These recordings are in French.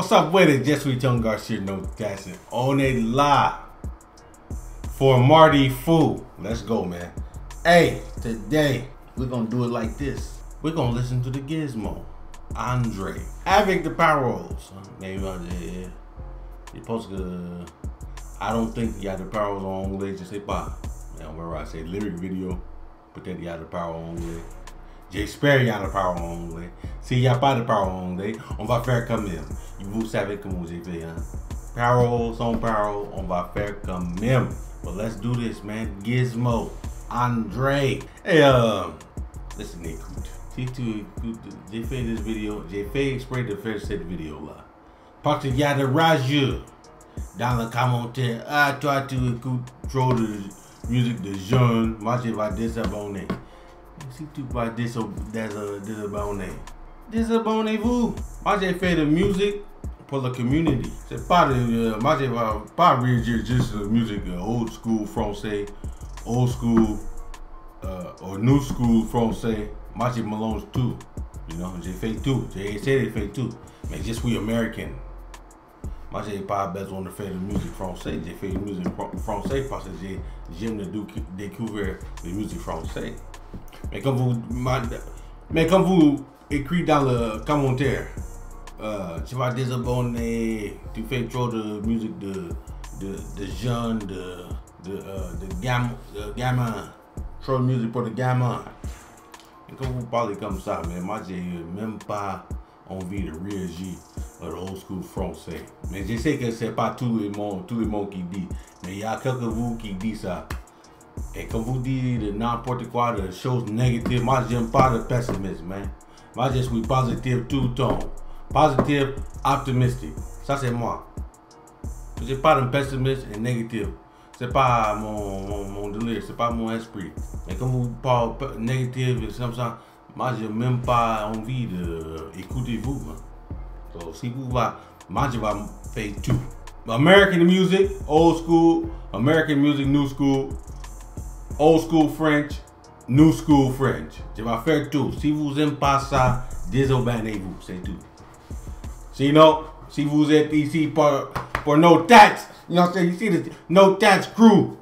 What's up with it? Just with Young Garcia, no dancing on a live for Marty Fu. Let's go, man. Hey, today we're gonna do it like this. We're gonna listen to the Gizmo, Andre, avec the paroles. Maybe il pense que I don't think il y a de paroles en anglais, je sais pas. Mais on verra, c'est lyric video. Peut-être il y a de paroles en anglais. J'espère qu'il y a de paroles en anglais. S'il n'y a pas de paroles en anglais, on va faire comme même. Vous savez comment j'ai fait, hein? Paroles on paroles, on va faire comme même. But let's do this, man. Gizmo, Andre. Hey, listen, écoute. Si tu écoutes, j'ai fait this vidéo, j'ai fait exprès de faire cette vidéo-là. Parce qu'il y a de rageux dans les commentaires. Ah, toi, tu écoutes trop de musique de jeunes. Moi, je vais désabonner. Si tu vas désabonner, désabonnez-vous. Moi, j'ai fait de musique pour la community. C'est pas de, moi, je vais pas réagir juste de musique old school français, old school or new school français. Moi, je mélange tout. You know, j'ai fait tout. J'ai essayé de faire tout. Mais je suis américain. Moi, j'ai pas besoin de faire de musique française. J'ai fait de musique française parce que j'aime découvrir de musique française. Mais comme vous écrivez dans le commentaire, tu vas désabonner, tu fais trop de musique de jeunes, de gamins, trop de musique pour les gamins. Et quand vous parlez comme ça, mais moi j'ai même pas envie de réagir à l'old school français. Mais je sais que c'est pas tout le monde qui dit, mais il y a quelques de vous qui dit ça. Et quand vous dites de n'importe quoi, de choses négatives, moi j'aime pas le pessimisme, man. Moi je suis positif tout le temps. Positif, optimistique. Ça c'est moi. Je suis pas un pessimiste et négatif. C'est pas mon délire, c'est pas mon esprit. Mais quand vous parlez négatif et comme ça, moi j'ai même pas envie d'écouter vous, man. So si vous va, moi je vais faire tout. American music, old school, American music, new school. Old school French, new school French. Je vais faire tout. Si vous n'aimez pas ça, désobéissez-vous, c'est tout. Sinon, si vous êtes ici pour no tax, you know what I'm saying? You see the no tax crew.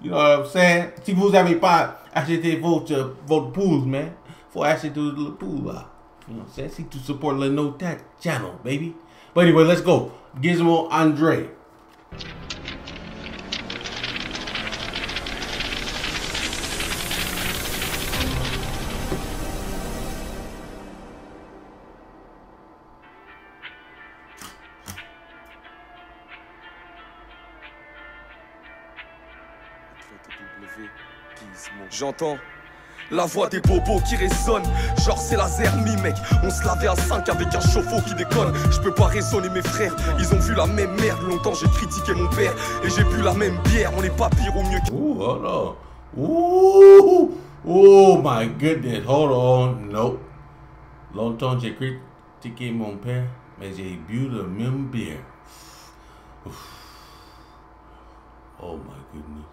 You know what I'm saying? Si vous n'avez pas acheté votre pool, man, faut acheter le pool là. You know what I'm saying? Si tu support le no tax channel, baby. But anyway, let's go. Gizmo, Andre. J'entends la voix des bobos qui résonne. Genre c'est laser mi mec. On se lavait à 5 avec un chauffe-eau qui déconne. Je peux pas raisonner mes frères. Ils ont vu la même merde. Longtemps j'ai critiqué mon père. Et j'ai bu la même bière. On n'est pas pire ou mieux que... Ooh, hold on. Ooh, oh my goodness. Hold on. Nope. Longtemps j'ai critiqué mon père. Mais j'ai bu la même bière. Oh my goodness.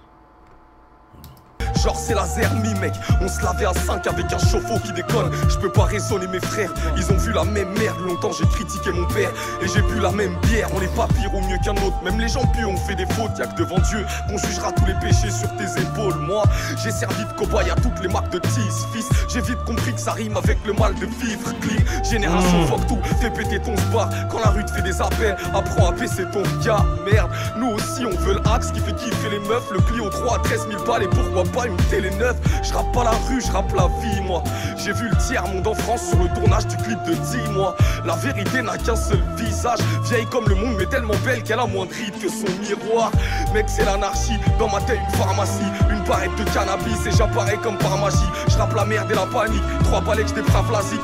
Genre c'est laser mi mec. On se lavait à 5 avec un chauffe-eau qui déconne. Je peux pas raisonner mes frères. Ils ont vu la même merde. Longtemps j'ai critiqué mon père. Et j'ai bu la même bière. On n'est pas pire ou mieux qu'un autre. Même les gens pieux ont fait des fautes. Y'a que devant Dieu qu'on jugera tous les péchés sur tes épaules. Moi j'ai servi de cobaye à toutes les marques de tease. Fils, j'ai vite compris que ça rime avec le mal de vivre. Clip, génération fuck tout. Fais péter ton spa. Quand la rue te fait des appels, apprends à baisser ton gars. Merde, nous aussi on veut l'axe qui fait kiffer les meufs. Le Clio 3 à 13 000 balles et pourquoi pas une télé neuve. Je rappe pas la rue, je rappe la vie moi. J'ai vu le tiers monde en France sur le tournage du clip de 10 mois. La vérité n'a qu'un seul visage. Vieille comme le monde mais tellement belle qu'elle a moins de rides que son miroir. Mec c'est l'anarchie, dans ma tête une pharmacie. Une barrette de cannabis et j'apparais comme par magie. Je rappe la merde et la panique. 3 balais que je déprave la zik.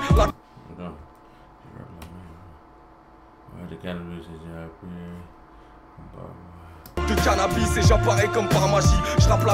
De cannabis et j'apparais comme par magie. Je rappe la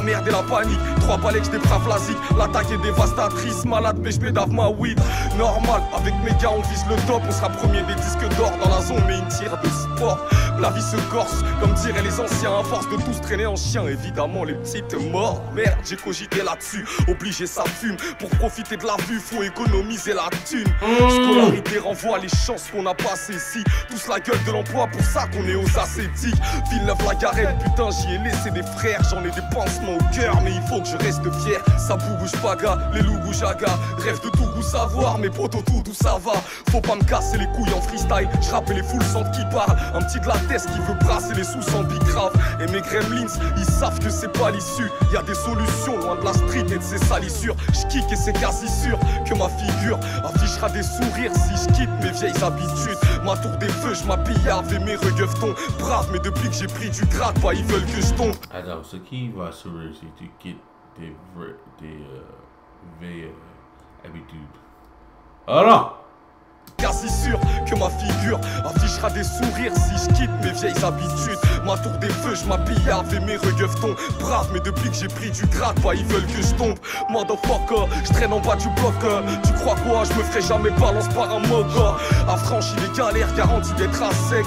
merde et la panique. 3 balais que je déprave la zik. L'attaque est dévastatrice, malade mais je bédave ma weed. Normal, avec mes gars on vise le top. On sera premier des disques d'or dans la zone mais une tire de sport. La vie se corse, comme diraient les anciens. À force de tous traîner en chien, évidemment les petites morts. Merde, j'ai cogité là-dessus, obligé ça fume. Pour profiter de la vue, faut économiser la thune. Scolarité renvoie les chances qu'on a passées ici. Tous la gueule de l'emploi, pour ça qu'on est aux ascétiques. Villeneuve-la-Garenne, putain j'y ai laissé des frères. J'en ai des pansements au cœur, mais il faut que je reste fier. Ça bouge pas gars, les loups goujaga. Rêve de tout goût savoir, mais poto tout d'où ça va. Faut pas me casser les couilles en freestyle. J'rappe et les foules sentent qui parle. Un petit de la tête qui veut brasser les sous sans grave. Et mes gremlins, ils savent que c'est pas l'issue. Y'a des solutions loin de la street et de ses salissures. J'kick et c'est quasi sûr que ma figure affichera des sourires si je quitte mes vieilles habitudes. Ma tour des feux, je m'habille avec mes regueutons. Brave, mais depuis que j'ai pris du grade, bah ils veulent que je tombe. Alors, ce qui va sourire si tu quittes tes vieilles habitudes. Alors! Quasi sûr que ma figure affichera des sourires si je quitte mes vieilles habitudes. Ma tour des feux, je m'habille avec mes regueutons. Brave, mais depuis que j'ai pris du grade, bah ils veulent que je tombe. Motherfucker, je traîne en bas du bloc. Tu crois quoi? Je me ferai jamais balance par un moga. Affranchi les galères, garanti d'être à sec.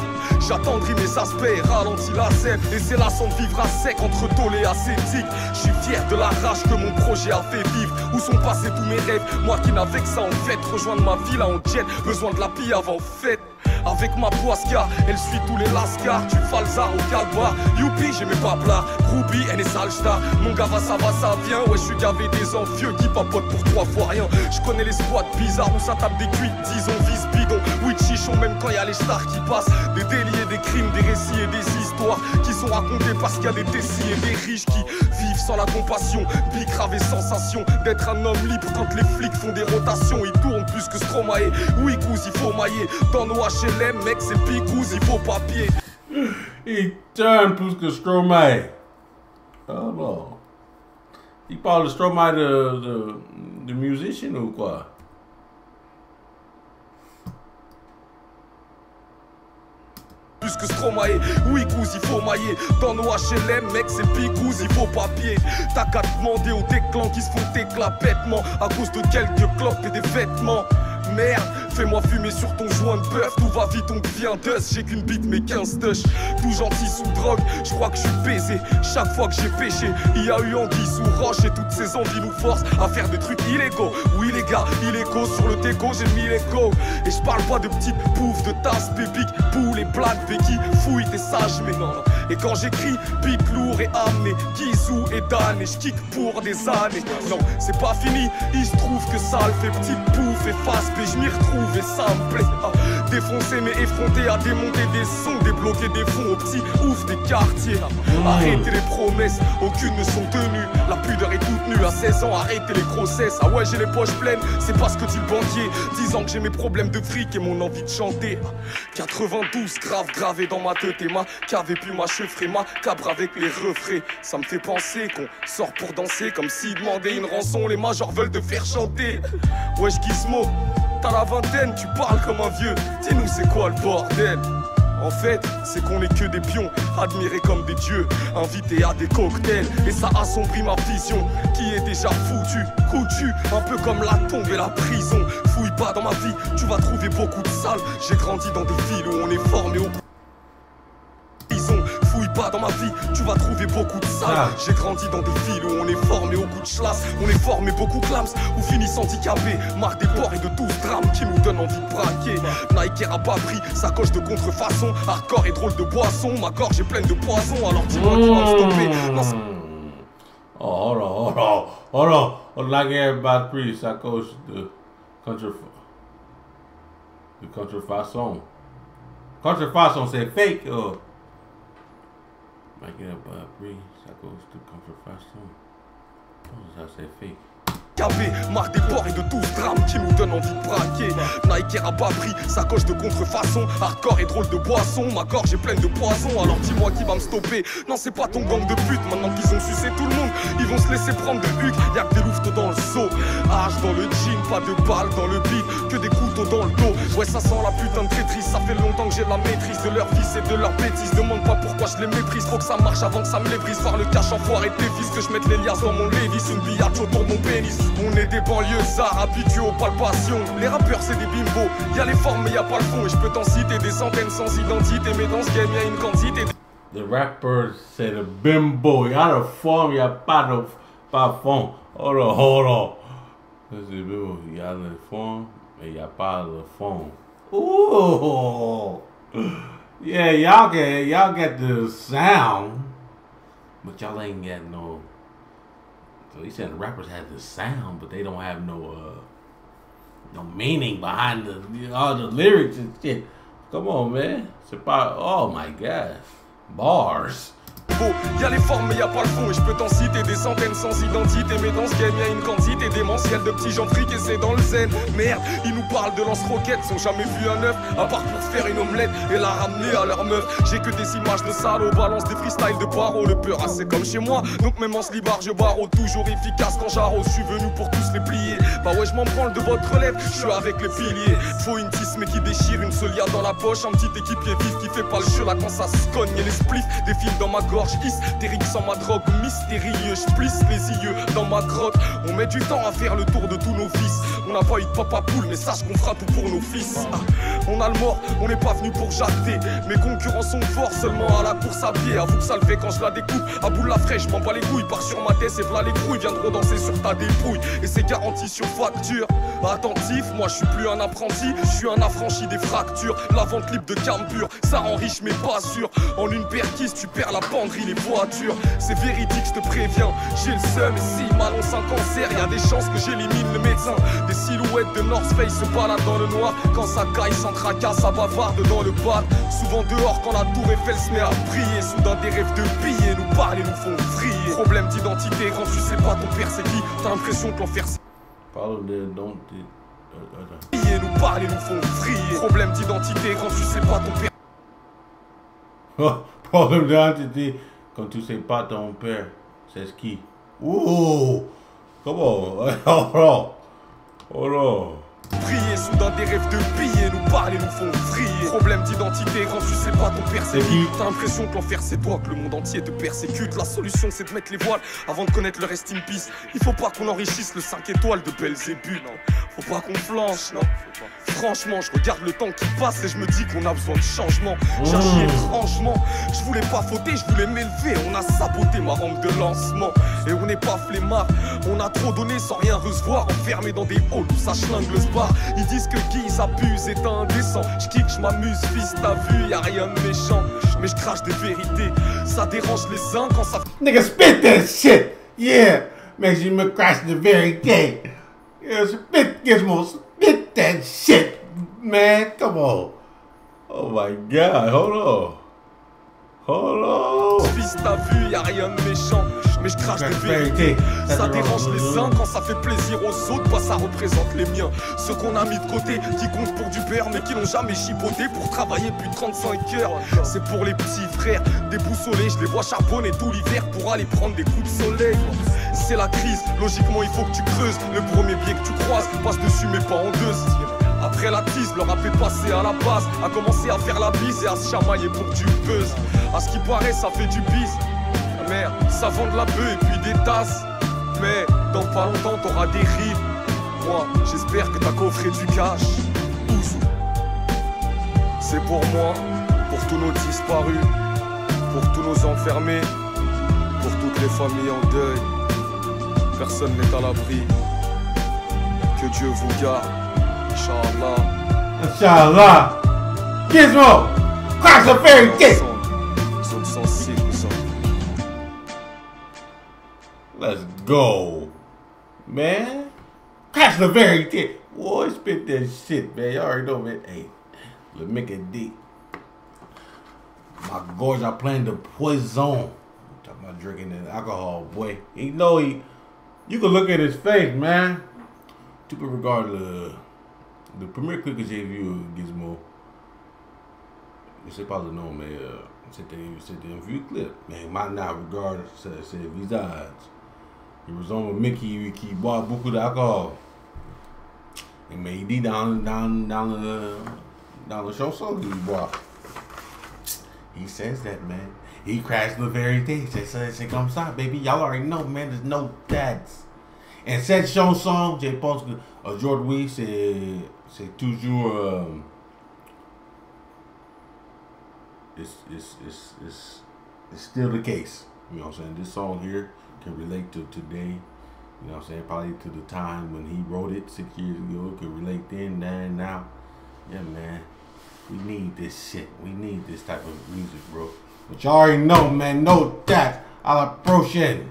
J'attendrai mes aspects et ralentis la scène. Et c'est la de vivre à sec entre tôle et ascétique. Je suis fier de la rage que mon projet a fait vivre. Où sont passés tous mes rêves? Moi qui n'avais que ça en fait. Rejoindre ma ville en jet. Besoin de la pille avant fête. Avec ma poisca, elle suit tous les lascars. Tu falzar au calbar. Youpi, j'ai mes paplards. Groupie, elle est sale star. Mon gars va, ça vient. Ouais, je suis gavé des envieux qui papotent pour 3 fois rien. Je connais les squats bizarres où ça tape des cuites. Disons, vise bidon. Oui, chichon, même quand y a les stars qui passent. Des délits et des crimes, des récits et des histoires qui sont racontés parce qu'il y a des décis et des riches qui vivent sans la compassion. Bicrave et sensation d'être un homme libre quand les flics font des rotations. Ils tournent plus que Stromae. Oui, cousin, il faut mailler. Dans nos HLM, mec, c'est picouze, il faut papier. Il tourne plus que Stromae. Oh non. Il parle de Stromae de musicien ou quoi? Plus que Stromae, oui cousin, il faut mailler. Dans nos HLM, mec, c'est picouze, il faut papier. T'as qu'à demander aux déclans qui se font éclatement à cause de quelques clopes et des vêtements. Merde, fais-moi fumer sur ton joint de bœuf. Tout va vite, on devient dust. J'ai qu'une bite, mais 15 touches. Tout gentil sous drogue, je crois que je suis baisé. Chaque fois que j'ai péché, il y a eu anguille sous roche. Et toutes ces envies nous forcent à faire des trucs illégaux. Oui les gars, illégaux, sur le déco, j'ai mis les go. Et je parle pas de petites bouffes, de tasses, pépiques, poules et blagues, béquilles. Fouille, t'es sage, mais non. Et quand j'écris, beat lourd et amené, Guizou et Dan. Et je kick pour des années. Non, c'est pas fini, il se trouve que ça le fait petite bouffe et face. Et je m'y retrouve et ça me plaît. Défoncer mais effronter, à démonter des sons, débloquer des fonds aux petits ouf des quartiers. Arrêtez les promesses, aucune ne sont tenues. La pudeur est toute nue à 16 ans, arrêtez les grossesses. Ah ouais, j'ai les poches pleines, c'est pas ce que dit le banquier. 10 ans que j'ai mes problèmes de fric et mon envie de chanter. 92 grave gravé dans ma tête et ma cave et puis ma chevre et ma cabre avec les refrains. Ça me fait penser qu'on sort pour danser comme s'ils demandaient une rançon. Les majors veulent te faire chanter. Wesh Gizmo, t'as la vingtaine, tu parles comme un vieux. Dis-nous c'est quoi le bordel? En fait, c'est qu'on est que des pions, admirés comme des dieux, invités à des cocktails. Et ça assombrit ma vision, qui est déjà foutue, coutue, un peu comme la tombe et la prison. Fouille pas dans ma vie, tu vas trouver beaucoup de salles. J'ai grandi dans des villes où on est formé au prison. Fouille pas dans ma vie, tu vas trouver beaucoup de salles. J'ai grandi dans des villes où on est formé au coup de chlasse. On est formé beaucoup clams, ou finissent handicapés. Marque des ports et de 12 drames qui nous donnent envie de braquer. Nike a pas pris sa coche de contrefaçon. Hardcore et drôle de boisson, ma gorge est pleine de poison. Alors dis-moi qui va me stopper. Oh, hold on. Like everybody pris sa coche de contrefaçon. Contrefaçon, c'est fake. Like everybody pris sa coche de contrefaçon. Ça, c'est fake. Marre des ports et de tout ce drame qui nous donne envie de braquer. Nike a pas pris, sacoche de contrefaçon. Hardcore et drôle de boisson, ma gorge est pleine de poison. Alors dis-moi qui va me stopper. Non c'est pas ton gang de pute, maintenant qu'ils ont sucé tout le monde, ils vont se laisser prendre de huc. Y'a que des louveteaux dans le seau, H dans le jean, pas de balles dans le beat, que des couteaux dans le dos. Ouais ça sent la putain de traîtrise, ça fait longtemps que j'ai la maîtrise de leur vice et de leur bêtise. Demande pas pourquoi je les méprise, faut que ça marche avant que ça me les brise. Voir le cash enfoiré de tes fils, que je mette les liasses dans mon Lévis, une billard autour de mon pénis. On est des banlieusards habitués aux palpations. Les rappeurs c'est des bimbos, y'a les formes mais y'a pas le fond. Et je peux t'en citer des centaines sans identité, mais dans ce game y'a une quantité. The rappers say the bimbo, y'a le forme, y'a pas fond. Hold on. C'est the bimbo, y'a le forme, mais y'a pas le fond. Ooh. Yeah, y'all get the sound, but y'all ain't get no. So he said the rappers have the sound, but they don't have no meaning behind all the lyrics and shit. Come on, man. C'est pas. Oh my gosh, bars. Y'a les formes mais y'a pas le fond. Et je peux t'en citer des centaines sans identité, mais dans ce game y'a une quantité démentielle de petits gens frics et c'est dans le zen. Merde, ils nous parlent de lance-roquettes, sont jamais vu un œuf, à part pour faire une omelette et la ramener à leur meuf. J'ai que des images de salauds, balance des freestyles de paro. Le peur c'est comme chez moi, donc même en slibard je barreau. Toujours efficace quand j'arrose, je suis venu pour tous les plier. Bah ouais je m'en branle de votre relève, je suis avec les piliers. Faut une tisse mais qui déchire, une seule dans la poche. Un petit équipier vif qui fait pas le jeu là quand ça se cogne. Et les spliffs défilent dans ma gorge. Hystérique sans ma drogue, mystérieux, je plisse les yeux dans ma grotte. On met du temps à faire le tour de tous nos fils. On n'a pas eu de papa poule, mais sache qu'on fera tout pour nos fils. On a le mort, on n'est pas venu pour jacter. Mes concurrents sont forts seulement à la course à pied. Avoue que ça le fait quand je la découpe. À bout de la fraîche, m'en bats les couilles. Pars sur ma tête et v'là les couilles. Viendront danser sur ta dépouille. Et c'est garanti sur facture. Attentif, moi je suis plus un apprenti, je suis un affranchi des fractures. La vente libre de carbure, ça rend riche mais pas sûr. En une perquise, tu perds la penderie, les voitures. C'est véridique, je te préviens, j'ai le seum. Et s'il m'annonce un cancer, y'a des chances que j'élimine le médecin. Des silhouettes de North Face se baladent dans le noir. Quand ça caille sans tracas, ça bavarde dans le pad. Souvent dehors quand la tour Eiffel se met à briller. Soudain des rêves de billets nous parlent et nous font vriller. Problème d'identité, quand tu sais pas ton père c'est qui. T'as l'impression que l'enfer c'est... Billets nous parlent et nous font vriller. Problème d'identité, quand tu sais pas ton père... Problème d'identité, quand tu sais pas ton père, c'est ce qui. Ouh, come on, hold on. Prier, soudain des rêves de billets nous parlent et nous font vriller. Problème d'identité, quand tu sais pas ton père c'est qui. T'as l'impression que l'enfer c'est toi, que le monde entier te persécute. La solution c'est de mettre les voiles avant de connaître le rest in peace. Il faut pas qu'on enrichisse le 5 étoiles de Belzébuth. Faut pas qu'on flanche, non. Franchement, je regarde le temps qui passe et je me dis qu'on a besoin de changement. J'agis étrangement, je voulais pas fauter, je voulais m'élever. On a saboté ma rampe de lancement. Et on n'est pas flemmard, on a trop donné sans rien recevoir. Enfermé dans des halls où ça schlingue le spar. Ils disent que qui s'abuse est indécent. Je kick, je m'amuse, fils, t'as vu, y'a rien de méchant. Mais je crache des vérités, ça dérange les uns quand ça... Nigga, spit that shit! Yeah! Makes you me crash the vérité. Yeah, spit that shit, man. Come on. Oh my God, hold on. Fils, t'as vu, y'a rien de méchant. Mais je crache des vérités. Ça dérange les uns quand ça fait plaisir aux autres. Bah ça représente les miens. Ceux qu'on a mis de côté, qui comptent pour du père, mais qui n'ont jamais chipoté pour travailler plus de 35 heures. C'est pour les petits frères, déboussolés. Je les vois charbonner tout l'hiver pour aller prendre des coups de soleil. C'est la crise, logiquement il faut que tu creuses. Le premier biais que tu croises, passe dessus mais pas en deux. Après la tease, le rap est passé à la base. A commencé à faire la bise et à se chamailler pour du buzz. À ce qui paraît ça fait du bise. Merde, ça vend de la bœuf et puis des tasses. Mais dans pas longtemps t'auras des rides. Moi, j'espère que t'as coffré du cash. Ouzou. C'est pour moi, pour tous nos disparus, pour tous nos enfermés, pour toutes les familles en deuil. Personne n'est à l'abri. Que Dieu vous garde. Inch'Allah. Inch'Allah. Gizmo, crash the vérité. Zone sensible, ça. Let's go, man. Crash the vérité. Boy, spit that shit, man. You already know, man. Hey, let's make it deep. My gorge, I plan to poison. I'm talking about drinking that alcohol, boy. You know he You can look at his face, man. Tu peux regarder le premier clip que j'ai vu Gizmo. Je sais pas le nom, mais c'était un vieux clip. Mais maintenant, regarde ses visages. Il ressemble à Mickey qui boit beaucoup d'alcool. Mais il dit dans le chanson qu'il boit. He says that, man. He crashed the very day. C'est comme ça, baby. Y'all already know, man. There's no dads. Et cette chanson, je pense que aujourd'hui, c'est toujours... it's still the case. You know what I'm saying? This song here can relate to today. You know what I'm saying? Probably to the time when he wrote it 6 years ago. It can relate then, now. Yeah, man. We need this shit. We need this type of music, bro. But you already know, man. No that. A la prochaine.